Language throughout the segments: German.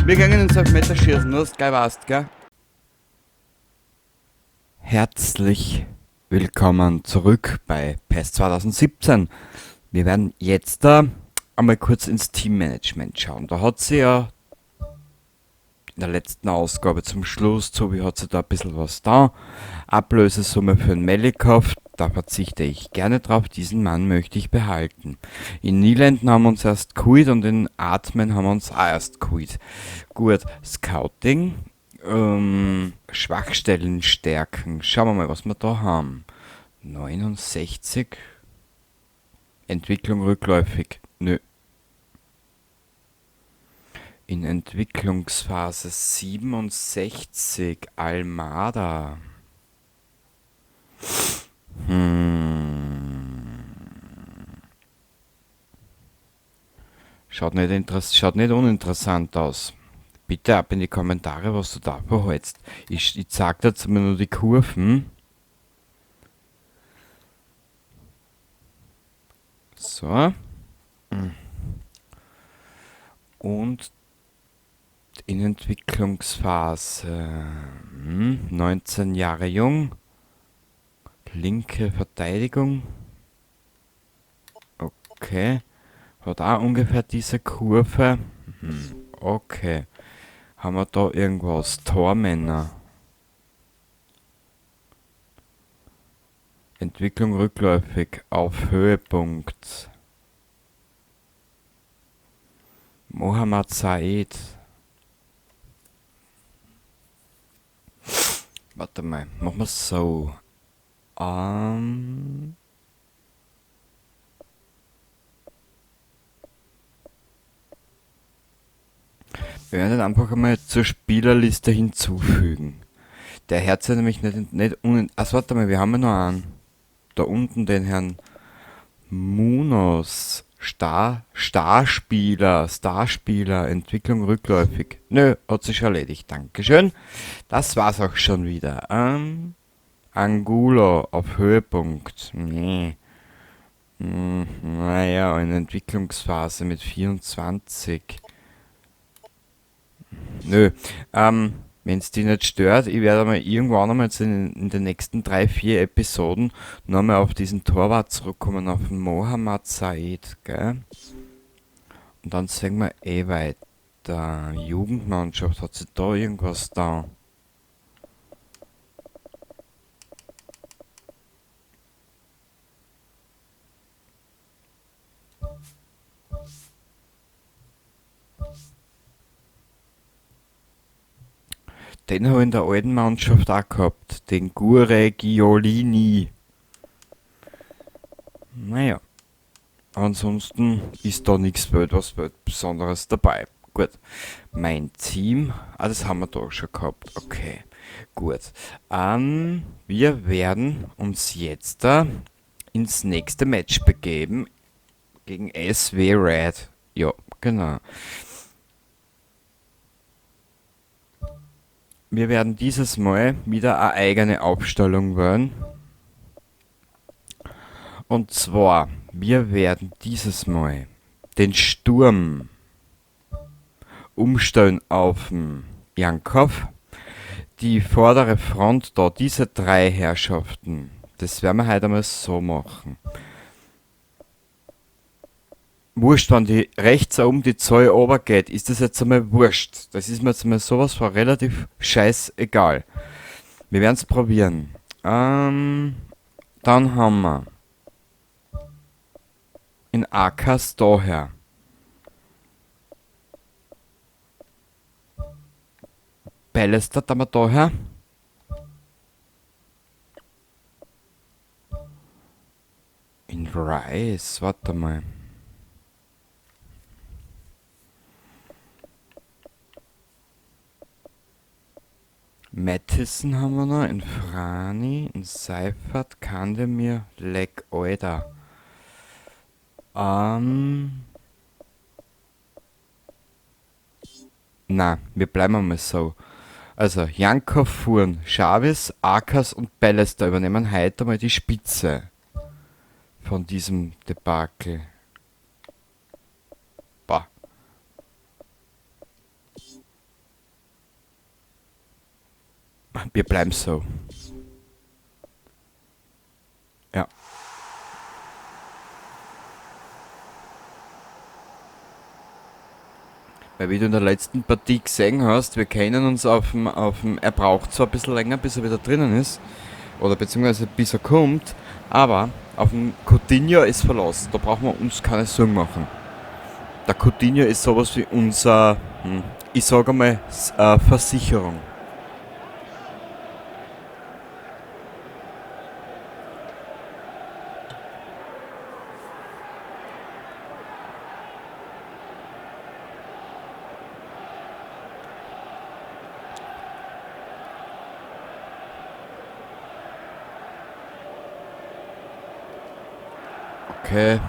Wir gehen ins Elfmeterschießen, du hast gleich weißt, gell? Herzlich willkommen zurück bei PES 2017. Wir werden jetzt da einmal kurz ins Teammanagement schauen. Da hat sie ja in der letzten Ausgabe zum Schluss, Tobi hat sie da ein bisschen was da. Ablösesumme für den Melikov, da verzichte ich gerne drauf, diesen Mann möchte ich behalten. In Nielanden haben wir uns erst geholt und in Atmen haben wir uns auch erst geholt. Gut, Scouting, Schwachstellen stärken. Schauen wir mal, was wir da haben. 69. Entwicklung rückläufig. Nö. In Entwicklungsphase 67. Almada. Schaut nicht uninteressant aus. Bitte ab in die Kommentare, was du da behältst. Ich zeig dir jetzt mal nur die Kurven. So. Und in Entwicklungsphase 19 Jahre jung. Linke Verteidigung. Okay. Hat auch ungefähr diese Kurve. Okay. Haben wir da irgendwas? Tormänner. Entwicklung rückläufig auf Höhepunkt. Mohammad Said. Warte mal, machen wir es so. Wir werden einfach einmal zur Spielerliste hinzufügen. Der Herz ja nämlich nicht also warte mal, wir haben ja noch einen. Da unten den Herrn Munoz. Starspieler, Entwicklung rückläufig. Nö, hat sich erledigt. Dankeschön. Das war's auch schon wieder. Angulo auf Höhepunkt. Nee. Naja, in Entwicklungsphase mit 24. Nö. Wenn es die nicht stört, ich werde mal irgendwann einmal in den nächsten 3, 4 Episoden nochmal auf diesen Torwart zurückkommen, auf den Mohammad Said, gell? Und dann sehen wir weiter. Jugendmannschaft, hat sie da irgendwas da? Den habe ich in der alten Mannschaft auch gehabt. Den Gure Giolini. Naja. Ansonsten ist da nichts Besonderes dabei. Gut. Mein Team. Das haben wir da schon gehabt. Okay. Gut. Wir werden uns jetzt da ins nächste Match begeben. Gegen SW Red. Ja, genau. Wir werden dieses Mal wieder eine eigene Aufstellung wählen. Und zwar, wir werden dieses Mal den Sturm umstellen auf den Jankov. Die vordere Front da, diese 3 Herrschaften, das werden wir heute einmal so machen. Wurscht, wenn die rechts um die Zahl runtergeht, ist das jetzt einmal wurscht. Das ist mir jetzt einmal sowas von relativ scheißegal. Wir werden es probieren. Dann haben wir in Akas daher. Pallister haben wir daher. In Rice, warte mal. Mattison haben wir noch, in Frani, in Seifert, Kandemir, Leck, Alter. Na, wir bleiben mal so. Also, Jankov, Furn, Chavez, Akas und Pallister übernehmen heute mal die Spitze von diesem Debakel. Bah. Wir bleiben so. Ja. Weil wie du in der letzten Partie gesehen hast, wir kennen uns er braucht zwar ein bisschen länger, bis er wieder drinnen ist, oder beziehungsweise bis er kommt, aber auf dem Coutinho ist Verlass. Da brauchen wir uns keine Sorgen machen. Der Coutinho ist sowas wie unser, ich sage mal, Versicherung. Okay.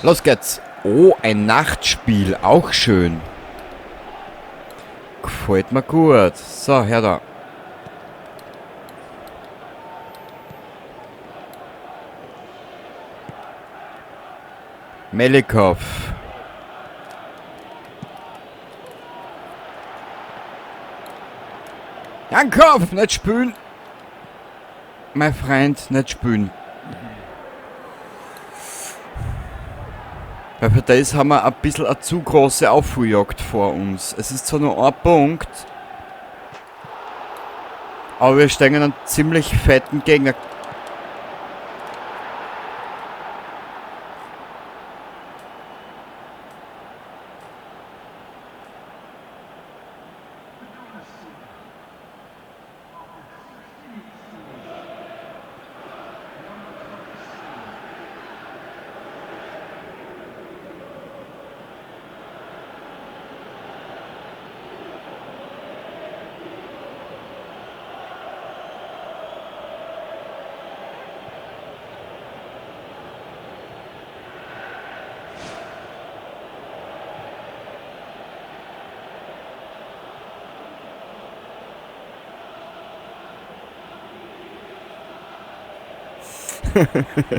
Los geht's. Oh, ein Nachtspiel. Auch schön. Gefällt mir gut. So, her da. Melikov. Jankov, nicht spülen. Mein Freund, nicht spülen. Weil für das haben wir ein bisschen eine zu große Aufholjagd vor uns. Es ist zwar nur ein Punkt, aber wir stehen einen ziemlich fetten Gegner.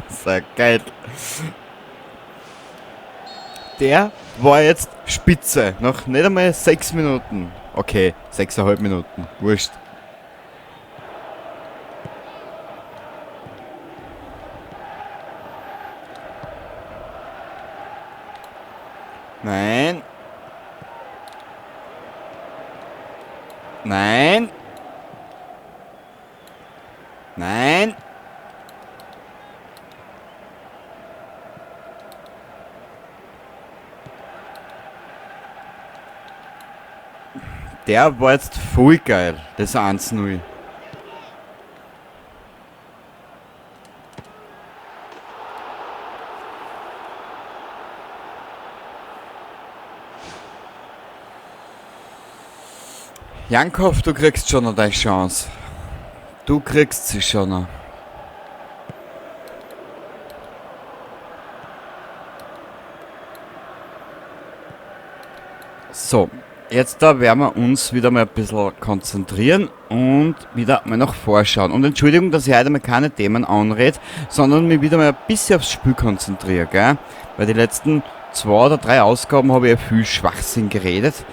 Sehr geil. Der war jetzt spitze. Noch nicht einmal 6 Minuten. Okay, 6,5 Minuten. Wurscht. Nein. Nein. Nein. Der war jetzt voll geil, das 1:0. Jankov, du kriegst schon noch deine Chance. Du kriegst sie schon noch. So, jetzt da werden wir uns wieder mal ein bisschen konzentrieren und wieder mal nach vorschauen. Und Entschuldigung, dass ich heute mal keine Themen anrede, sondern mich wieder mal ein bisschen aufs Spiel konzentriere, gell? Weil die letzten 2 oder 3 Ausgaben habe ich ja viel Schwachsinn geredet.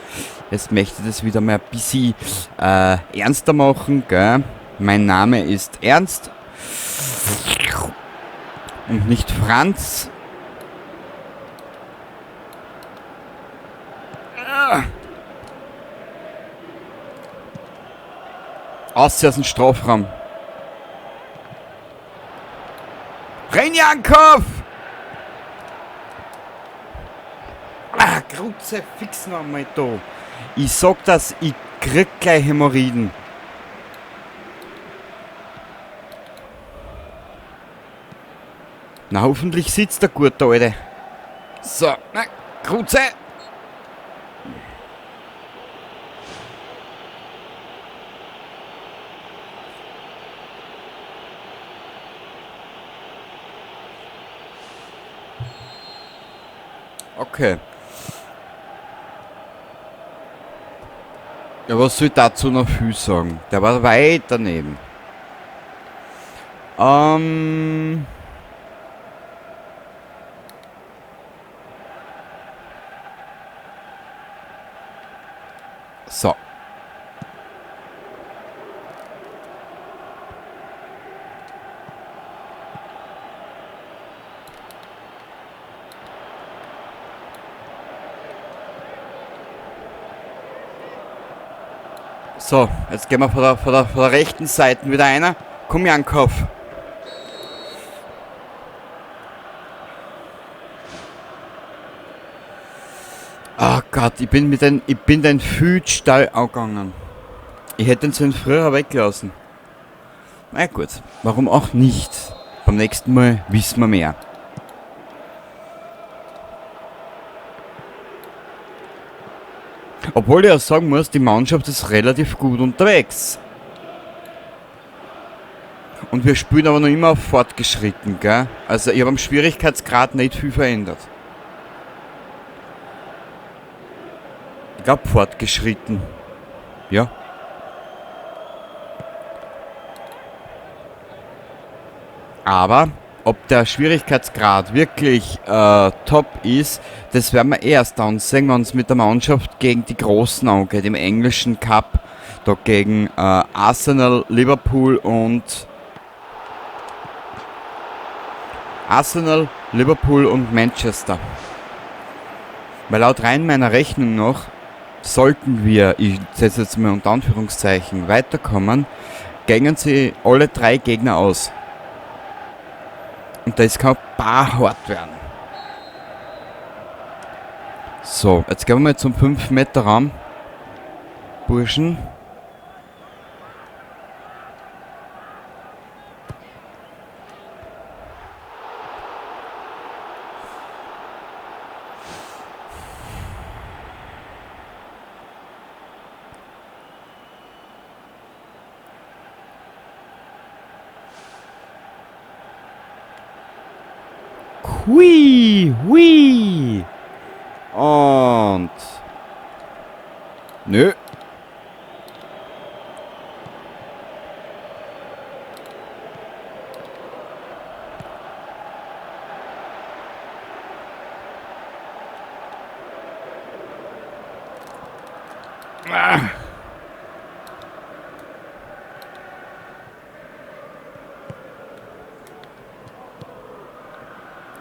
Jetzt möchte ich das wieder mal ein bisschen ernster machen, gell? Mein Name ist Ernst und nicht Franz. Aus dem Strafraum. Renjankov! Grutze, fix noch einmal da. Ich sag das, ich krieg gleich Hämorrhoiden. Na, hoffentlich sitzt er gut, der Alte. So, na, Grutze! Okay. Ja, was soll ich dazu noch viel sagen? Der war weit daneben. So. So, jetzt gehen wir von der rechten Seite wieder einer. Komm, Jankov. Oh Gott, ich bin den Fütstall angegangen. Ich hätte den so früher weggelassen. Na gut, warum auch nicht? Beim nächsten Mal wissen wir mehr. Obwohl ich ja sagen muss, die Mannschaft ist relativ gut unterwegs. Und wir spielen aber noch immer auf fortgeschritten, gell? Also ich habe am Schwierigkeitsgrad nicht viel verändert. Ich glaube fortgeschritten. Ja. Aber ob der Schwierigkeitsgrad wirklich top ist, das werden wir erst dann sehen, wenn es mit der Mannschaft gegen die Großen angeht. Im englischen Cup, da gegen Arsenal, Liverpool und Manchester. Weil laut rein meiner Rechnung noch sollten wir, ich setze jetzt mal unter Anführungszeichen, weiterkommen, gängen sie alle 3 Gegner aus. Und das kann hart werden. So, jetzt gehen wir mal zum 5-Meter-Raum. Burschen. Hui, hui. Und nö.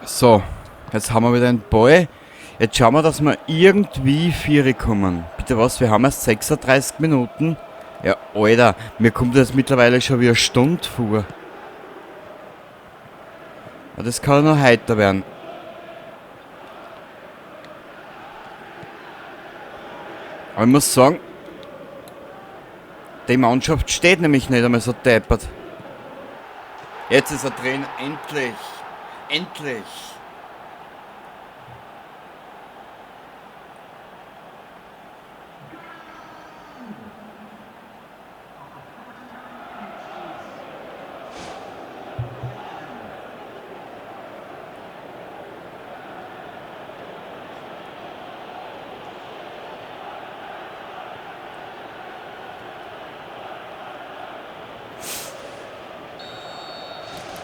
So, jetzt haben wir wieder einen Ball. Jetzt schauen wir, dass wir irgendwie 4 kommen. Bitte was, wir haben erst 36 Minuten. Ja, Alter, mir kommt das mittlerweile schon wie eine Stunde vor. Ja, das kann noch heiter werden. Aber ich muss sagen, die Mannschaft steht nämlich nicht einmal so deppert. Jetzt ist er drin, endlich. Endlich.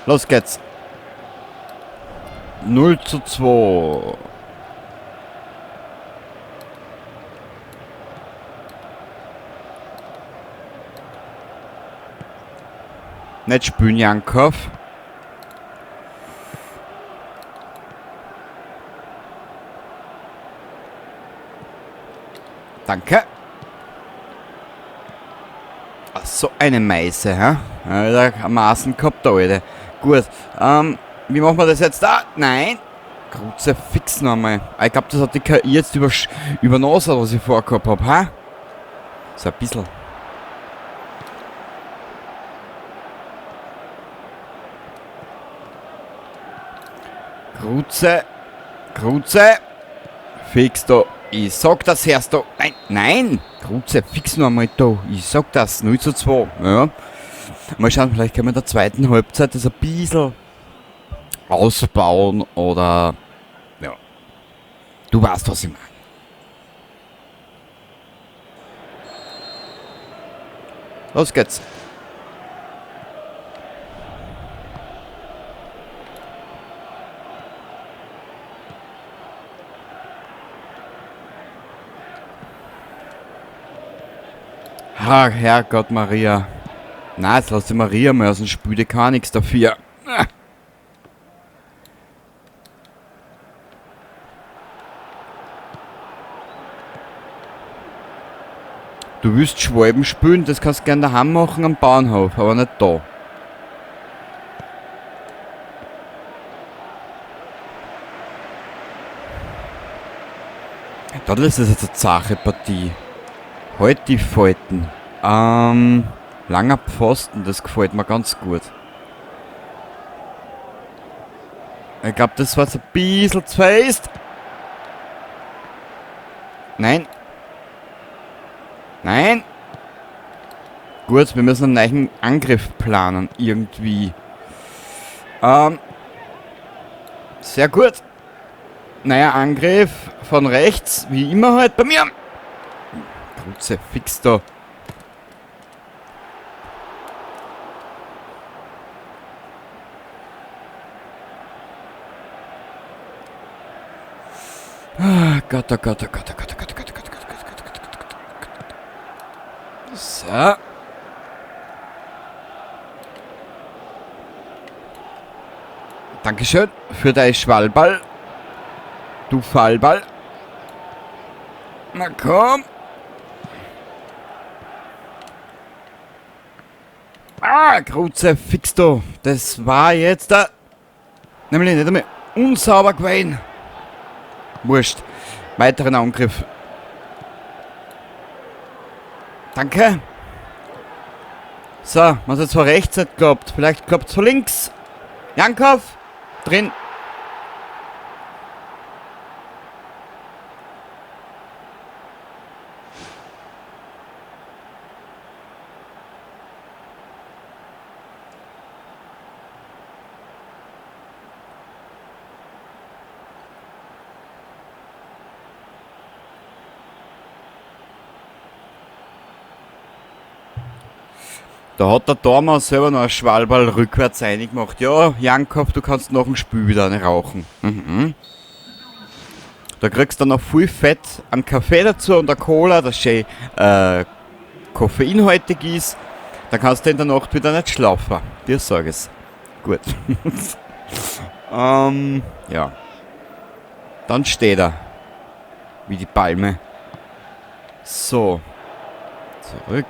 Los geht's. 0:2. Nicht spielen, Jankov. Danke. Ach, so eine Meise, hä? Alter, Maßen gehabt, Alter. Gut, wie machen wir das jetzt? Ah, nein! Kreuze fix nochmal. Ich glaube, das hat die KI jetzt übernommen, was ich vorgehabt habe, ha? So ein bisschen. Kreuze. Fix da. Ich sag das erst da. Nein! Kreuze, fix nochmal da. Ich sag das. 0:2. Ja. Mal schauen, vielleicht können wir in der zweiten Halbzeit das ein bisschen ausbauen oder. Ja. Du weißt, was ich meine. Los geht's. Ah, Herrgott, Maria. Na, jetzt lass die Maria mal aus dem Spiel, die kann nichts dafür. Du willst Schwalben spielen, das kannst du gerne daheim machen am Bauernhof, aber nicht da. Da ist es jetzt eine zache Partie. Halt die Falten. Langer Pfosten, das gefällt mir ganz gut. Ich glaube, das war ein bisschen zu fest. Nein. Nein. Gut, wir müssen einen neuen Angriff planen, irgendwie. Sehr gut. Neuer Angriff von rechts, wie immer halt bei mir. Kreuze, fix da. Gott, oh Gott, oh Gott, oh Gott, oh Gott, oh Gott, oh Gott, oh Gott, oh Gott, oh Gott, oh Gott, oh Gott. So. Dankeschön für deinen Schwallball. Du Fallball. Na komm. Kreuze, fix da. Das war jetzt da. Nämlich nicht einmal unsauber gewesen. Wurscht. Weiteren Angriff. Danke. So, was jetzt von rechts nicht klappt. Vielleicht klappt es von links. Jankov. Drin. Da hat der Thomas selber noch einen Schwalball rückwärts reingemacht. Ja, Jankov, du kannst nach dem Spiel wieder eine rauchen. Mhm. Da kriegst du noch viel Fett an Kaffee dazu und der Cola, das schön koffeinhaltig ist. Da kannst du in der Nacht wieder nicht schlafen. Dir sag es. Gut. Ja. Dann steht er. Wie die Palme. So. Zurück.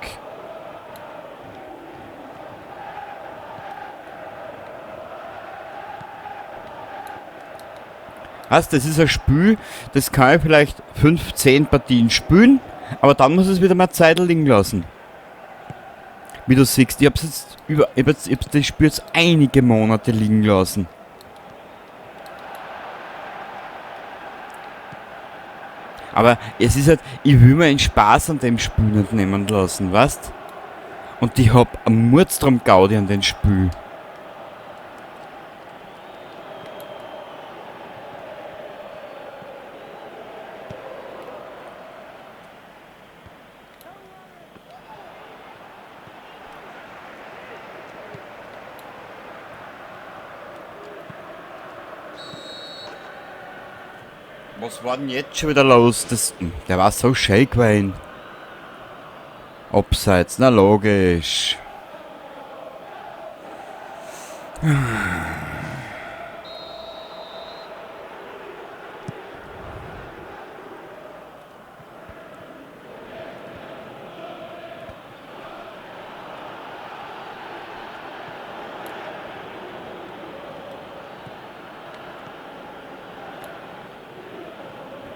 Das ist ein Spiel, das kann ich vielleicht 5-10 Partien spielen, aber dann muss es wieder mal Zeit liegen lassen. Wie du siehst, ich hab's jetzt das Spiel jetzt einige Monate liegen lassen. Aber es ist halt, ich will mir den Spaß an dem Spiel nicht nehmen lassen, weißt? Und ich hab einen Mordstrom Gaudi an dem Spiel. Was war denn jetzt schon wieder los? Der war so schön gewesen. Abseits, na logisch.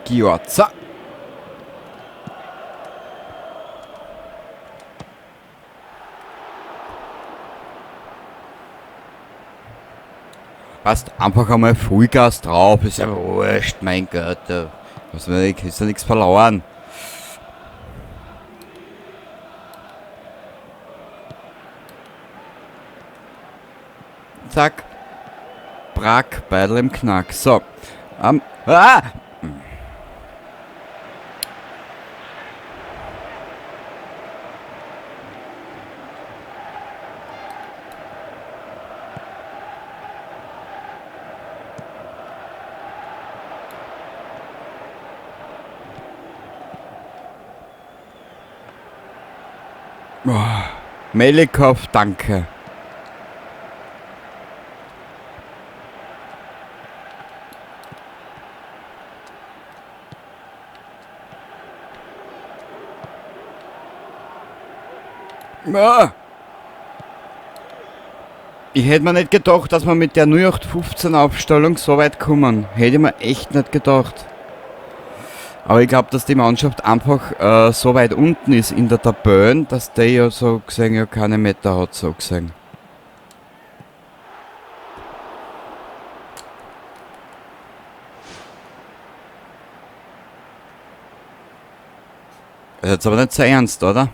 Giorza. Passt einfach einmal Vollgas drauf, ist ja wurscht, mein Gott. Was will ich, ist ja nichts verloren. Zack. Brack, Beidel im Knack. So. Melikov, danke. Ah, ich hätte mir nicht gedacht, dass wir mit der 0815 Aufstellung so weit kommen. Hätte ich mir echt nicht gedacht. Aber ich glaube, dass die Mannschaft einfach so weit unten ist in der Tabelle, dass der ja so gesehen ja keine Meter hat, so gesehen. Das ist jetzt aber nicht so ernst, oder?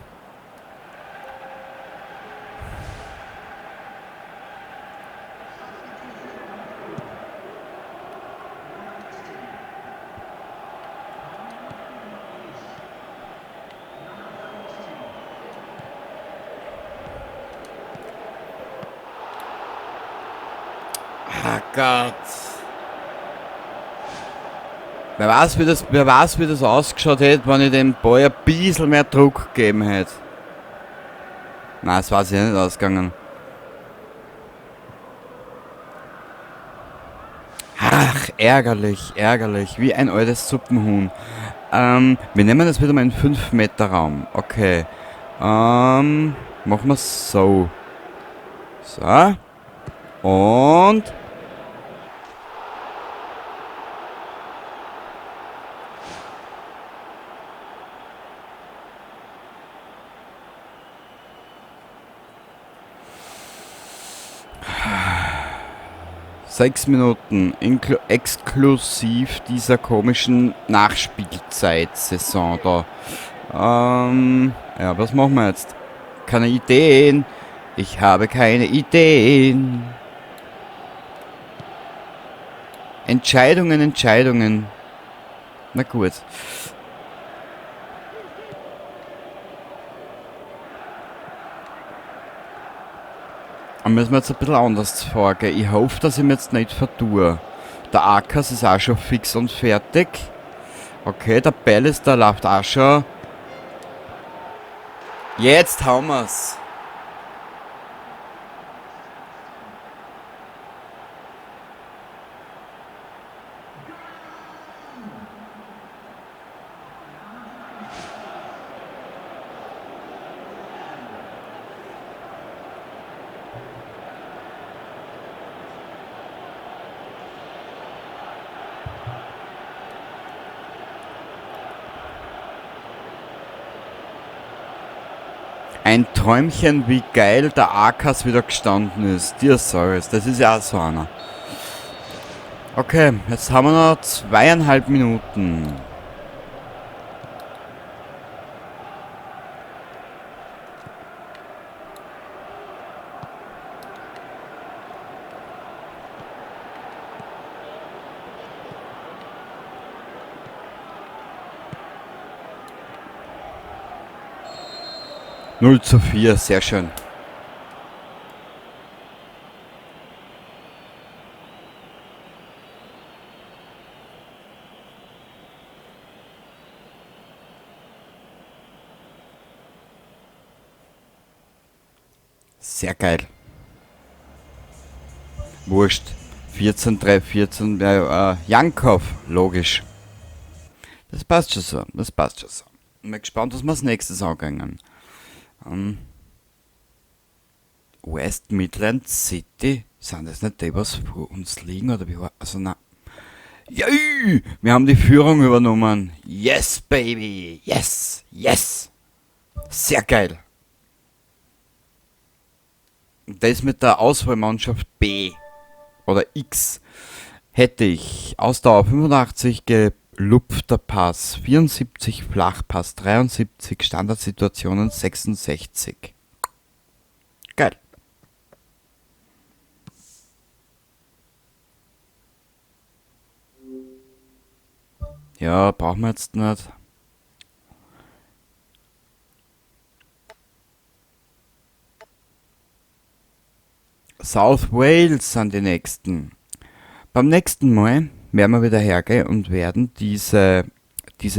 Ah Gott. Wer weiß, wie das ausgeschaut hätte, wenn ich dem Ball ein bisschen mehr Druck gegeben hätte. Nein, das war sich nicht ausgegangen. Ach, ärgerlich, ärgerlich. Wie ein altes Suppenhuhn. Wir nehmen das wieder mal in 5 Meter Raum. Okay. Machen wir so. So. Und 6 Minuten exklusiv dieser komischen Nachspielzeit-Saison da. Ja, was machen wir jetzt? Keine Ideen. Ich habe keine Ideen. Entscheidungen, Entscheidungen. Na gut. Dann müssen wir jetzt ein bisschen anders vorgehen. Ich hoffe, dass ich mir jetzt nicht vertue. Der Akas ist auch schon fix und fertig. Okay, der Ballister läuft auch schon. Jetzt haben wir's. Ein Träumchen, wie geil der Akas wieder gestanden ist. Dir Service, das ist ja auch so einer. Okay, jetzt haben wir noch 2,5 Minuten. Null zu 4, sehr schön. Sehr geil. Wurscht. 14, 3, 14, Jankov, logisch. Das passt schon so, das passt schon so. Ich bin gespannt, was wir als nächstes angehen. West Midland City, sind das nicht die, was vor uns liegen, oder wie war, also na. Ja, wir haben die Führung übernommen. Yes, baby, yes, yes. Sehr geil. Das mit der Auswahlmannschaft B oder X hätte ich Ausdauer 85, gelupfter Pass 74, Flachpass 73, Standardsituationen 66. Geil. Ja, brauchen wir jetzt nicht. South Wales sind die nächsten. Beim nächsten Mal werden wir wieder hergehen und werden diese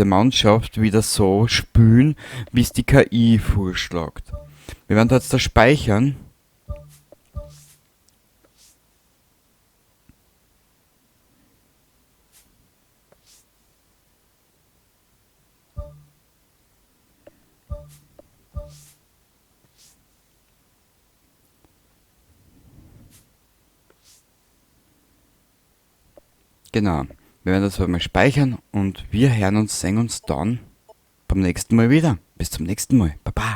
Mannschaft wieder so spülen, wie es die KI vorschlägt. Wir werden da jetzt da speichern. Genau. Wir werden das mal speichern und wir hören uns, sehen uns dann beim nächsten Mal wieder. Bis zum nächsten Mal. Baba.